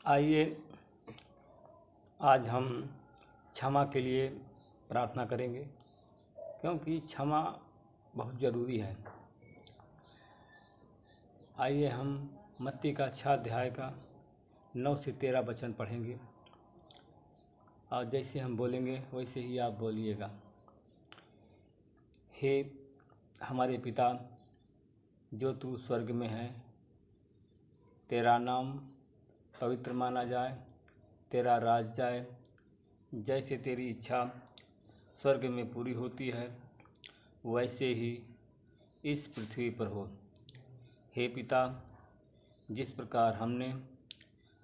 आइए आज हम क्षमा के लिए प्रार्थना करेंगे, क्योंकि क्षमा बहुत ज़रूरी है। आइए हम मत्ती का 6 अध्याय का 9 से 13 वचन पढ़ेंगे और जैसे हम बोलेंगे वैसे ही आप बोलिएगा। हे हमारे पिता जो तू स्वर्ग में है, तेरा नाम पवित्र माना जाए, तेरा राज जाए, जैसे तेरी इच्छा स्वर्ग में पूरी होती है वैसे ही इस पृथ्वी पर हो। हे पिता, जिस प्रकार हमने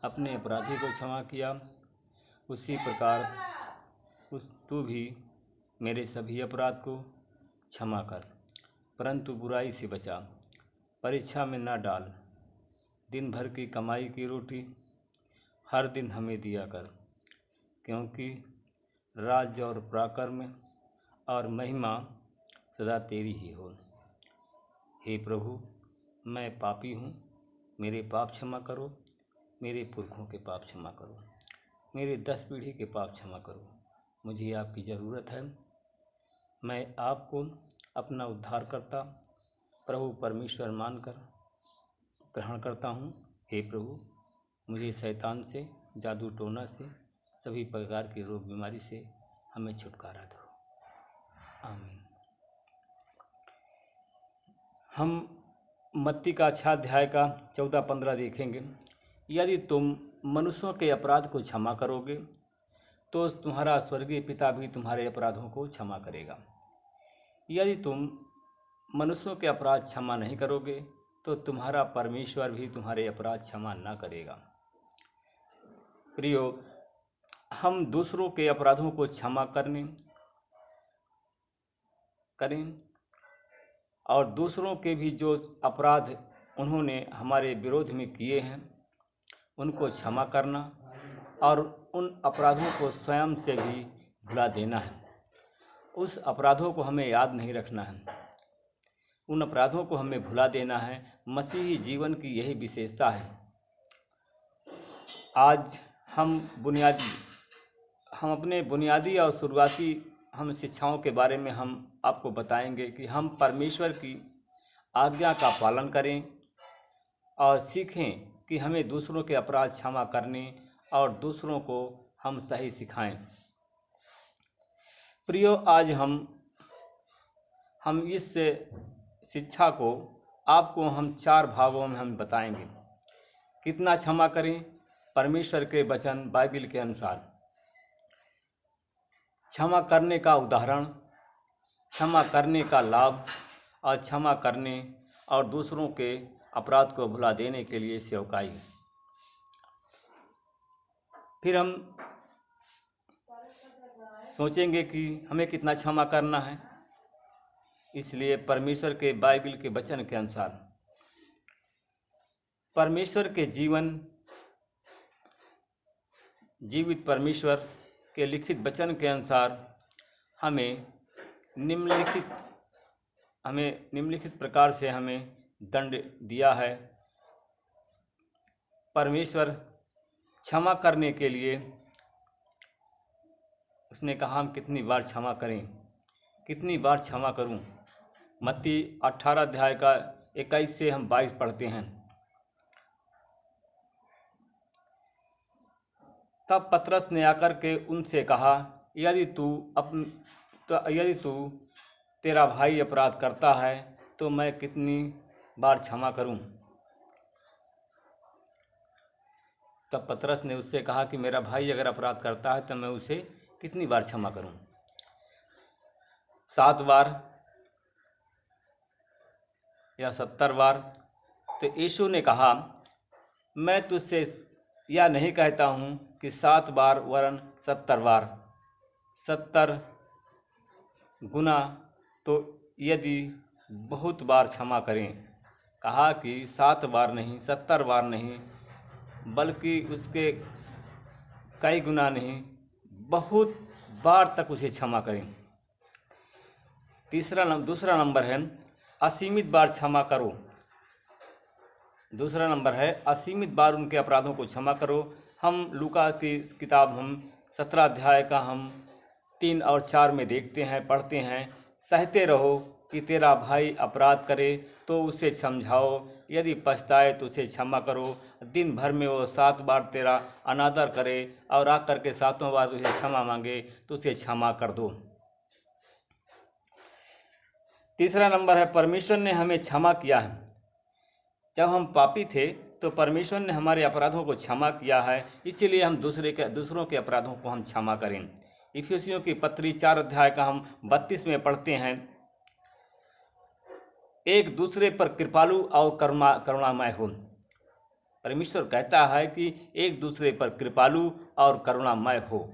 अपने अपराधी को क्षमा किया उसी प्रकार तू भी मेरे सभी अपराध को क्षमा कर, परंतु बुराई से बचा, परीक्षा में न डाल। दिन भर की कमाई की रोटी हर दिन हमें दिया कर, क्योंकि राज्य और पराक्रम और महिमा सदा तेरी ही हो। हे प्रभु, मैं पापी हूँ, मेरे पाप क्षमा करो, मेरे पुरखों के पाप क्षमा करो, मेरे 10 पीढ़ी के पाप क्षमा करो। मुझे आपकी ज़रूरत है। मैं आपको अपना उद्धारकर्ता प्रभु परमेश्वर मानकर ग्रहण करता हूँ। हे प्रभु, मुझे शैतान से, जादू टोना से, सभी प्रकार की रोग बीमारी से हमें छुटकारा दो। आमीन। हम मत्ती का 6 अध्याय का 14-15 देखेंगे। यदि तुम मनुष्यों के अपराध को क्षमा करोगे तो तुम्हारा स्वर्गीय पिता भी तुम्हारे अपराधों को क्षमा करेगा। यदि तुम मनुष्यों के अपराध क्षमा नहीं करोगे तो तुम्हारा परमेश्वर भी तुम्हारे अपराध क्षमा न करेगा। प्रियो, हम दूसरों के अपराधों को क्षमा करें और दूसरों के भी जो अपराध उन्होंने हमारे विरोध में किए हैं उनको क्षमा करना और उन अपराधों को स्वयं से भी भुला देना है। उस अपराधों को हमें याद नहीं रखना है, उन अपराधों को हमें भुला देना है। मसीही जीवन की यही विशेषता है। आज हम अपने बुनियादी और शुरुआती शिक्षाओं के बारे में हम आपको बताएंगे कि हम परमेश्वर की आज्ञा का पालन करें और सीखें कि हमें दूसरों के अपराध क्षमा करने और दूसरों को हम सही सिखाएं। प्रियो, आज हम इस शिक्षा को आपको हम 4 भागों में हम बताएंगे। कितना क्षमा करें परमेश्वर के वचन बाइबल के अनुसार, क्षमा करने का उदाहरण, क्षमा करने का लाभ और क्षमा करने और दूसरों के अपराध को भुला देने के लिए सेवकाई। फिर हम सोचेंगे कि हमें कितना क्षमा करना है। इसलिए परमेश्वर के बाइबल के वचन के अनुसार, परमेश्वर के जीवित परमेश्वर के लिखित वचन के अनुसार हमें निम्नलिखित प्रकार से हमें दंड दिया है। परमेश्वर क्षमा करने के लिए उसने कहा हम कितनी बार क्षमा करें, कितनी बार क्षमा करूं। मत्ती 18 अध्याय का 21 से हम 22 पढ़ते हैं। तब पतरस ने आकर के उनसे कहा, यदि तू तेरा भाई अपराध करता है तो मैं कितनी बार क्षमा करूं। तब पतरस ने उससे कहा कि मेरा भाई अगर अपराध करता है तो मैं उसे कितनी बार क्षमा करूं? 7 बार या 70 बार? तो यीशु ने कहा, मैं तुझसे यह नहीं कहता हूँ कि 7 बार वरन 70 बार। 70 गुना तो यदि बहुत बार क्षमा करें। कहा कि 7 बार नहीं, 70 बार नहीं, बल्कि उसके कई गुना नहीं, बहुत बार तक उसे क्षमा करें। दूसरा नंबर है असीमित बार क्षमा करो। दूसरा नंबर है असीमित बार उनके अपराधों को क्षमा करो। हम लूका की किताब हम 17 अध्याय का हम 3 और 4 में देखते हैं, पढ़ते हैं, सहते रहो कि तेरा भाई अपराध करे तो उसे समझाओ, यदि पछताए तो उसे क्षमा करो। दिन भर में वो 7 बार तेरा अनादर करे और आकर के 7वां बार उसे क्षमा मांगे तो उसे क्षमा कर दो। तीसरा नंबर है परमेश्वर ने हमें क्षमा किया है। जब हम पापी थे तो परमेश्वर ने हमारे अपराधों को क्षमा किया है, इसीलिए हम दूसरों के अपराधों को हम क्षमा करें। इफिसियों की पत्री 4 अध्याय का हम 32 में पढ़ते हैं, एक दूसरे पर कृपालु और करुणामय हो। परमेश्वर कहता है कि एक दूसरे पर कृपालु और करुणामय हो।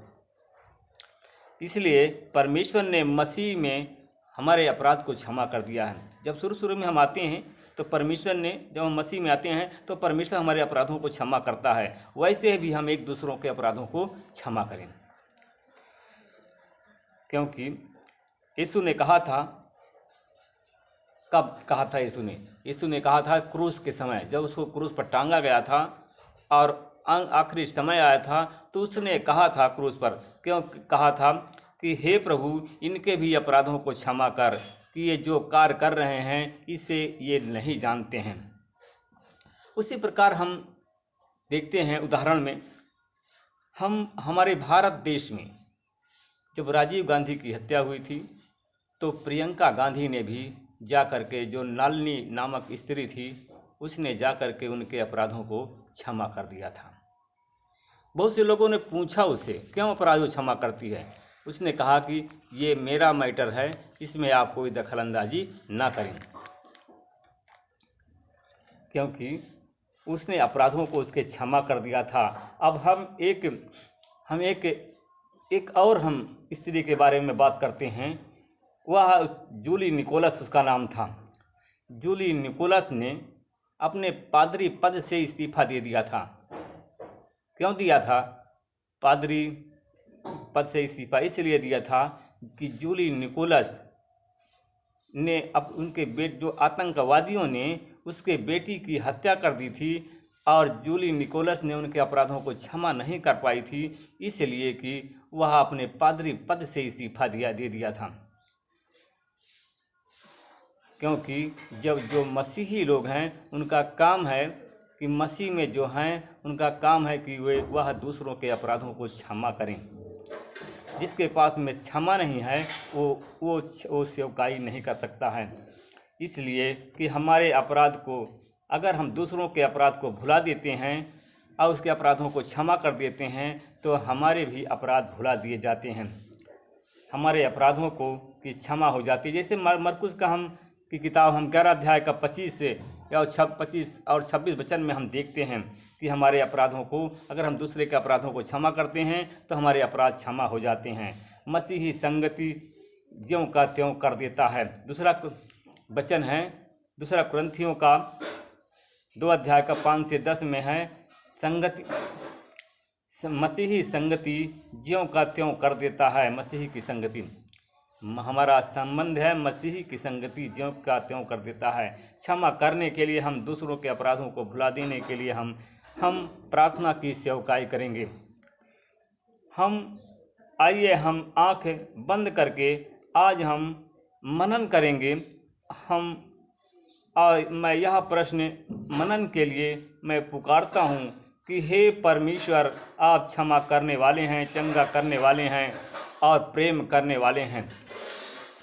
इसलिए परमेश्वर ने मसीह में हमारे अपराध को क्षमा कर दिया है। जब शुरू में हम आते हैं तो परमेश्वर ने, जब हम मसीह में आते हैं तो परमेश्वर हमारे अपराधों को क्षमा करता है। वैसे भी हम एक दूसरों के अपराधों को क्षमा करें, क्योंकि यीशु ने कहा था, कब कहा था यीशु ने कहा था क्रूस के समय, जब उसको क्रूस पर टांगा गया था और आखिरी समय आया था तो उसने कहा था क्रूस पर, क्यों कहा था कि हे प्रभु इनके भी अपराधों को क्षमा कर कि ये जो कार्य कर रहे हैं इसे ये नहीं जानते हैं। उसी प्रकार हम देखते हैं उदाहरण में, हम हमारे भारत देश में जब राजीव गांधी की हत्या हुई थी तो प्रियंका गांधी ने भी जा कर के, जो नालनी नामक स्त्री थी, उसने जा कर के उनके अपराधों को क्षमा कर दिया था। बहुत से लोगों ने पूछा उससे, क्यों अपराध क्षमा करती है? उसने कहा कि ये मेरा मैटर है, इसमें आप कोई दखलंदाजी ना करें, क्योंकि उसने अपराधों को उसके क्षमा कर दिया था। अब हम एक और स्त्री के बारे में बात करते हैं। वह जूली निकोलस उसका नाम था। जूली निकोलस ने अपने पादरी पद से इस्तीफा दे दिया था। क्यों दिया था? पादरी पद से इस्तीफा इसलिए दिया था कि जूली निकोलस ने अब उनके जो आतंकवादियों ने उसके बेटी की हत्या कर दी थी और जूली निकोलस ने उनके अपराधों को क्षमा नहीं कर पाई थी, इसलिए कि वह अपने पादरी पद से इस्तीफा दे दिया था। क्योंकि जब जो मसीही लोग हैं उनका काम है कि मसीह में जो हैं उनका काम है कि वह दूसरों के अपराधों को क्षमा करें। जिसके पास में क्षमा नहीं है वो सेवकाई नहीं कर सकता है। इसलिए कि हमारे अपराध को, अगर हम दूसरों के अपराध को भुला देते हैं और उसके अपराधों को क्षमा कर देते हैं तो हमारे भी अपराध भुला दिए जाते हैं, हमारे अपराधों को की क्षमा हो जाती है। जैसे मरकुस का की किताब हम 11 अध्याय का 25 से या 25 और 26 वचन में हम देखते हैं कि हमारे अपराधों को, अगर हम दूसरे के अपराधों को क्षमा करते हैं तो हमारे अपराध क्षमा हो जाते हैं। मसीही संगति ज्यों का त्यों कर देता है। दूसरा वचन है दूसरा कुरिन्थियों का 2 अध्याय का 5 से 10 में है, मसीही संगति ज्यों का त्यों कर देता है। मसीही की संगति, हमारा संबंध है मसीही की संगति ज्यों का त्यों कर देता है। क्षमा करने के लिए, हम दूसरों के अपराधों को भुला देने के लिए हम प्रार्थना की सेवकाई करेंगे। आइए हम आँख बंद करके आज हम मनन करेंगे। मैं यह प्रश्न मनन के लिए मैं पुकारता हूँ कि हे परमेश्वर, आप क्षमा करने वाले हैं, चंगा करने वाले हैं और प्रेम करने वाले हैं।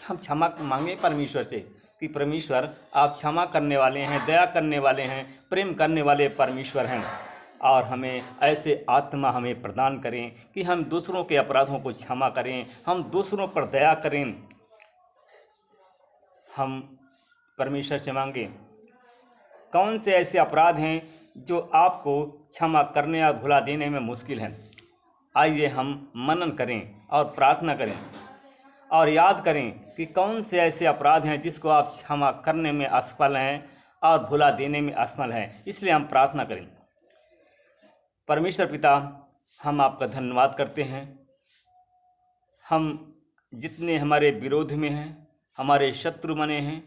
हम क्षमा मांगे परमेश्वर से कि परमेश्वर आप क्षमा करने वाले हैं, दया करने वाले हैं, प्रेम करने वाले परमेश्वर हैं, और हमें ऐसे आत्मा हमें प्रदान करें कि हम दूसरों के अपराधों को क्षमा करें, हम दूसरों पर दया करें। हम परमेश्वर से मांगे, कौन से ऐसे अपराध हैं जो आपको क्षमा करने या भुला देने में मुश्किल हैं? आइए हम मनन करें और प्रार्थना करें और याद करें कि कौन से ऐसे अपराध हैं जिसको आप क्षमा करने में असफल हैं और भुला देने में असफल हैं। इसलिए हम प्रार्थना करें। परमेश्वर पिता, हम आपका धन्यवाद करते हैं। हम जितने हमारे विरोध में हैं, हमारे शत्रु बने हैं,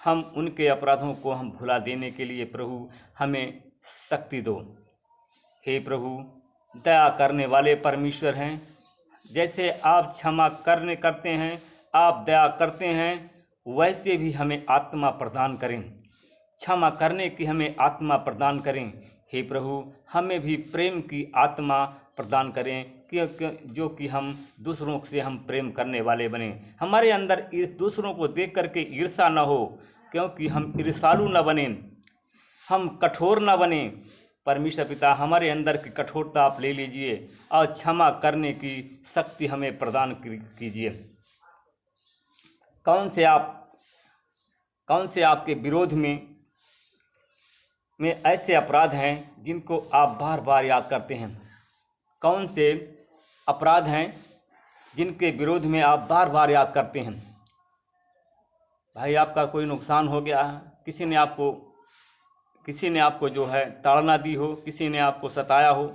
हम उनके अपराधों को हम भुला देने के लिए प्रभु हमें शक्ति दो। हे प्रभु, दया करने वाले परमेश्वर हैं, जैसे आप क्षमा करते हैं, आप दया करते हैं, वैसे भी हमें आत्मा प्रदान करें, क्षमा करने की हमें आत्मा प्रदान करें। हे प्रभु, हमें भी प्रेम की आत्मा प्रदान करें कि जो कि हम दूसरों से हम प्रेम करने वाले बने। हमारे अंदर इस दूसरों को देख करके ईर्ष्या न हो, क्योंकि हम ईर्ष्यालु न बने, हम कठोर न बने। परमेश्वर पिता, हमारे अंदर की कठोरता आप ले लीजिए और क्षमा करने की शक्ति हमें प्रदान कीजिए। कौन से आपके विरोध में ऐसे अपराध हैं जिनको आप बार बार याद करते हैं? कौन से अपराध हैं जिनके विरोध में आप बार बार याद करते हैं? भाई, आपका कोई नुकसान हो गया, किसी ने आपको जो है ताड़ना दी हो, किसी ने आपको सताया हो,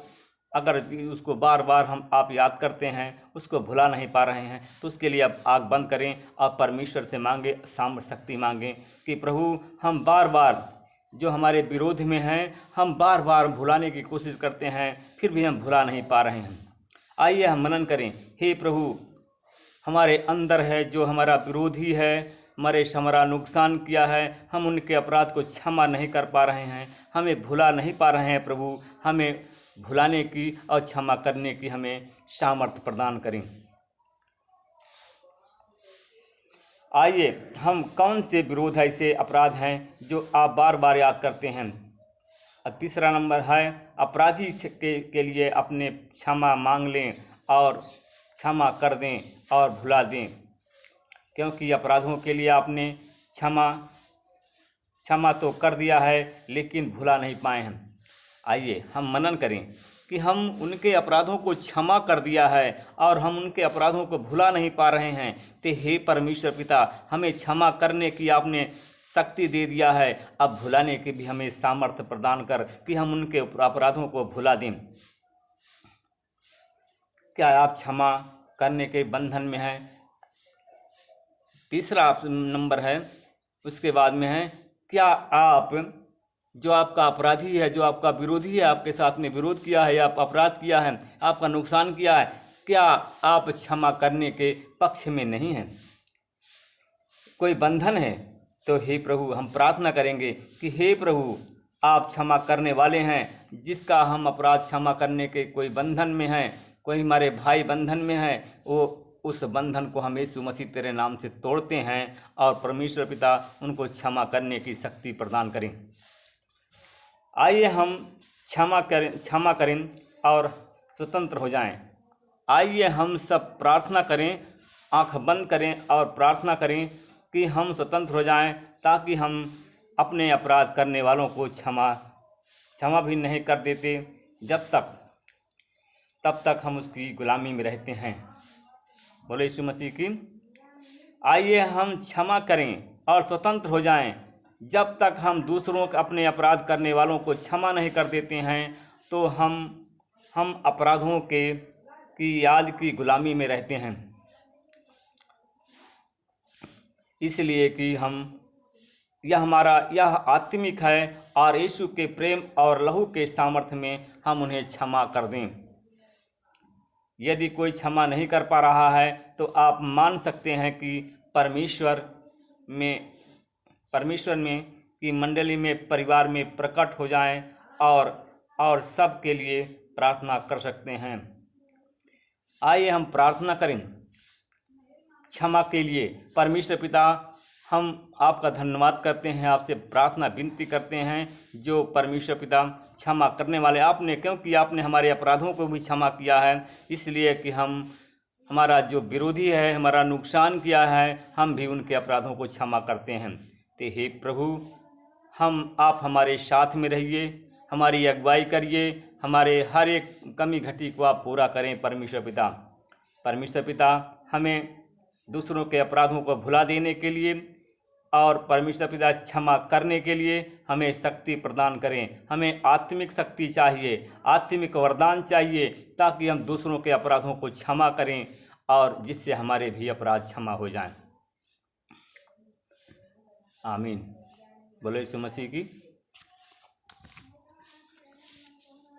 अगर उसको बार बार आप याद करते हैं, उसको भुला नहीं पा रहे हैं, तो उसके लिए आप आँख बंद करें और परमेश्वर से मांगे, सामर्थ्य शक्ति मांगें कि प्रभु, हम बार बार जो हमारे विरोध में हैं, हम बार बार भुलाने की कोशिश करते हैं, फिर भी हम भुला नहीं पा रहे हैं। आइए हम मनन करें। हे प्रभु, हमारे अंदर है जो हमारा विरोधी है, हमारा नुकसान किया है, हम उनके अपराध को क्षमा नहीं कर पा रहे हैं, हमें भुला नहीं पा रहे हैं। प्रभु, हमें भुलाने की और क्षमा करने की हमें सामर्थ्य प्रदान करें। आइए, हम कौन से विरोध ऐसे अपराध हैं जो आप बार बार याद करते हैं? तीसरा नंबर है, अपराधी के लिए अपने क्षमा मांग लें और क्षमा कर दें और भुला दें, क्योंकि अपराधों के लिए आपने क्षमा तो कर दिया है, लेकिन भुला नहीं पाए हैं। आइए हम मनन करें कि हम उनके अपराधों को क्षमा कर दिया है और हम उनके अपराधों को भुला नहीं पा रहे हैं। तो हे परमेश्वर पिता, हमें क्षमा करने की आपने शक्ति दे दिया है, अब भुलाने की भी हमें सामर्थ्य प्रदान कर कि हम उनके अपराधों को भुला दें। क्या आप क्षमा करने के बंधन में हैं? तीसरा नंबर है, उसके बाद में है, क्या आप जो आपका अपराधी है, जो आपका विरोधी है, आपके साथ में विरोध किया है, आप अपराध किया है, आपका नुकसान किया है, क्या आप क्षमा करने के पक्ष में नहीं हैं? कोई बंधन है तो हे प्रभु, हम प्रार्थना करेंगे कि हे प्रभु, आप क्षमा करने वाले हैं। जिसका हम अपराध क्षमा करने के कोई बंधन में हैं, कोई हमारे भाई बंधन में है, वो उस बंधन को हम यीशु मसीह तेरे नाम से तोड़ते हैं और परमेश्वर पिता उनको क्षमा करने की शक्ति प्रदान करें। आइए हम क्षमा करें और स्वतंत्र हो जाएं। आइए हम सब प्रार्थना करें, आंख बंद करें और प्रार्थना करें कि हम स्वतंत्र हो जाएं, ताकि हम अपने अपराध करने वालों को क्षमा भी नहीं कर देते तब तक हम उसकी गुलामी में रहते हैं। बोले यीशु मसीह की। आइए हम क्षमा करें और स्वतंत्र हो जाएं। जब तक हम दूसरों के अपने अपराध करने वालों को क्षमा नहीं कर देते हैं, तो हम अपराधों की याद की गुलामी में रहते हैं। इसलिए कि यह आत्मिक है और यीशु के प्रेम और लहू के सामर्थ्य में हम उन्हें क्षमा कर दें। यदि कोई क्षमा नहीं कर पा रहा है, तो आप मान सकते हैं कि परमेश्वर में की मंडली में, परिवार में प्रकट हो जाएं और सब के लिए प्रार्थना कर सकते हैं। आइए हम प्रार्थना करें क्षमा के लिए। परमेश्वर पिता, हम आपका धन्यवाद करते हैं, आपसे प्रार्थना विनती करते हैं, जो परमेश्वर पिता क्षमा करने वाले आपने, क्योंकि आपने हमारे अपराधों को भी क्षमा किया है, इसलिए कि हमारा जो विरोधी है, हमारा नुकसान किया है, हम भी उनके अपराधों को क्षमा करते हैं। तो हे प्रभु, आप हमारे साथ में रहिए, हमारी अगुवाई करिए, हमारे हर एक कमी घटी को आप पूरा करें। परमेश्वर पिता, हमें दूसरों के अपराधों को भुला देने के लिए और परमेश्वर पिता क्षमा करने के लिए हमें शक्ति प्रदान करें। हमें आत्मिक शक्ति चाहिए, आत्मिक वरदान चाहिए, ताकि हम दूसरों के अपराधों को क्षमा करें और जिससे हमारे भी अपराध क्षमा हो जाएं। आमीन। बोलो यीशु मसीह की